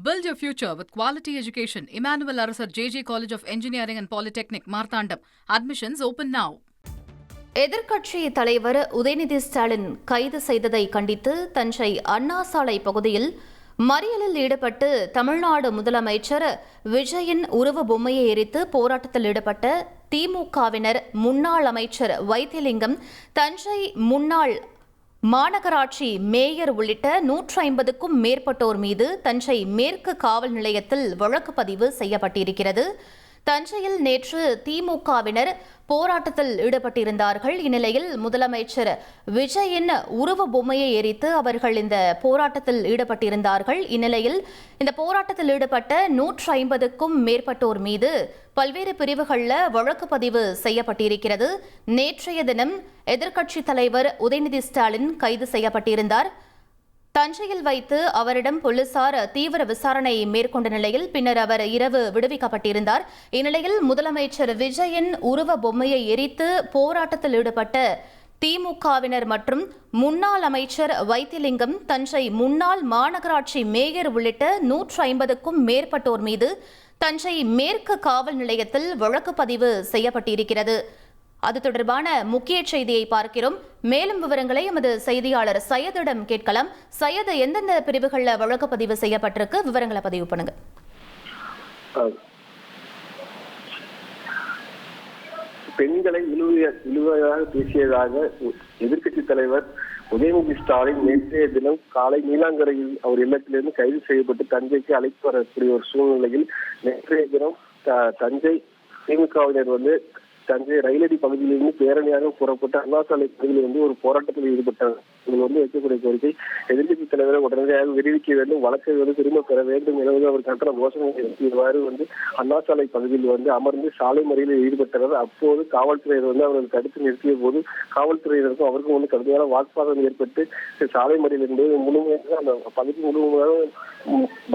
Build your future with quality education. Emmanuel Arasar JJ College of Engineering and Polytechnic, Marthandam. Admissions open now. எதிர்க்கட்சி தலைவர் உதயநிதி ஸ்டாலின் கைது செய்ததை கண்டித்து தஞ்சை அண்ணா சாலை பகுதியில் மறியலில் ஈடுபட்டு தமிழ்நாடு முதலமைச்சர் விஜயின் உருவ பொம்மையை எரித்து போராட்டத்தில் ஈடுபட்ட திமுகவினர் முன்னாள் அமைச்சர் வைத்திலிங்கம், தஞ்சை முன்னாள் மாநகராட்சி மேயர் உள்ளிட்ட 150க்கும் மேற்பட்டோர் மீது தஞ்சை மேற்கு காவல் நிலையத்தில் வழக்கு பதிவு செய்யப்பட்டிருக்கிறது. தஞ்சையில் நேற்று திமுகவினர் போராட்டத்தில் ஈடுபட்டிருந்தார்கள். இந்நிலையில் முதலமைச்சர் விஜயின் உருவ பொம்மையை எரித்து அவர்கள் இந்த போராட்டத்தில் ஈடுபட்டிருந்தார்கள். இந்நிலையில் இந்த போராட்டத்தில் ஈடுபட்ட 150க்கும் மேற்பட்டோர் மீது பல்வேறு பிரிவுகளில் வழக்கு பதிவு செய்யப்பட்டிருக்கிறது. நேற்றைய தினம் எதிர்க்கட்சித் தலைவர் உதயநிதி ஸ்டாலின் கைது செய்யப்பட்டிருந்தார். தஞ்சையில் வைத்து அவரிடம் போலீசார் தீவிர விசாரணை மேற்கொண்ட நிலையில் பின்னர் அவர் இரவு விடுவிக்கப்பட்டிருந்தார். இந்நிலையில் முதலமைச்சர் விஜயின் உருவ பொம்மையை எரித்து போராட்டத்தில் ஈடுபட்ட திமுகவினர் மற்றும் முன்னாள் அமைச்சர் வைத்திலிங்கம், தஞ்சை முன்னாள் மாநகராட்சி மேயர் உள்ளிட்ட 150க்கும் மேற்பட்டோர் மீது தஞ்சை மேற்கு காவல் நிலையத்தில் வழக்கு பதிவு செய்யப்பட்டிருக்கிறது. அது தொடர்பான முக்கிய செய்தியை பார்க்கிறோம். மேலும் விவரங்களை எமது செய்தியாளர் சையதிடம் கேட்கலாம். சையத், எந்தெந்த பிரிவுகளில் வழக்கு பதிவு செய்யப்பட்டிருக்கு, விவரங்களை பதிவு பண்ணுங்க. பெண்களை இழுவையாக பேசியதாக எதிர்க்கட்சி தலைவர் உதயநிதி ஸ்டாலின் நேற்றைய தினம் காலை நீலாங்கரையில் அவர் இல்லத்திலிருந்து கைது செய்யப்பட்டு தஞ்சைக்கு அழைத்து வரக்கூடிய ஒரு சூழ்நிலையில் நேற்றைய தினம் தஞ்சை திமுகவினர் தஞ்சை ரயிலடி பகுதியிலிருந்து பேரணியாக புறப்பட்டு அண்ணா சாலை பகுதியில் ஒரு போராட்டத்தில் ஈடுபட்டார். இதில் வைக்கக்கூடிய கோரிக்கை எதிர்க்கட்சி தலைவரை உடனடியாக விடுவிக்க வேண்டும், வழக்கை திரும்ப பெற வேண்டும் என்பது அவர் கண்டன கோஷங்களை இவ்வாறு அண்ணா சாலை பகுதியில் அமர்ந்து சாலை மறியலில் ஈடுபட்டனர். அப்போது காவல்துறையினர் அவர்கள் தடுத்து நிறுத்திய போது காவல்துறையினருக்கும் அவருக்கும் கடுமையான வாக்குவாதம் ஏற்பட்டு சாலை மறியல் என்பது முழுமையாக அந்த பகுதி முழுமையாக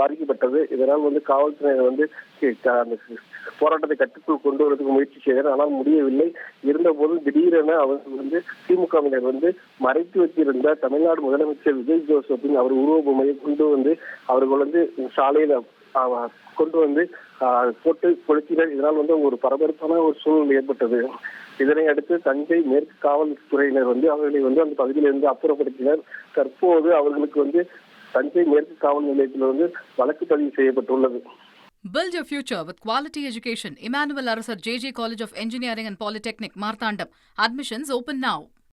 பாதிக்கப்பட்டது. இதனால் காவல்துறையினர் அந்த போராட்டத்தை கட்டுக்குள் கொண்டு வருவதற்கு முயற்சி செய்தனர். ஆனால் முடியவில்லை. இருந்தபோது திடீரென அவர்கள் திமுகவினர் மறைத்து வச்சிருந்த தமிழ்நாடு முதலமைச்சர் விஜய் ஜோசப்பின் அவர் உருவ பொம்மையை கொண்டு அவர்கள் சாலையில கொண்டு போட்டு கொளுத்தினர். இதனால் ஒரு பரபரப்பான ஒரு சூழ்நிலை ஏற்பட்டது. இதனை அடுத்து தஞ்சை மேற்கு காவல்துறையினர் அவர்களை அந்த பகுதியிலிருந்து அப்புறப்படுத்தினர். தற்போது அவர்களுக்கு தஞ்சை மேற்கு காவல் நிலையத்தில் வழக்கு பதிவு செய்யப்பட்டுள்ளது. Build your future with quality education. Emmanuel Arasar JJ College of Engineering and Polytechnic, Marthandam. Admissions open now.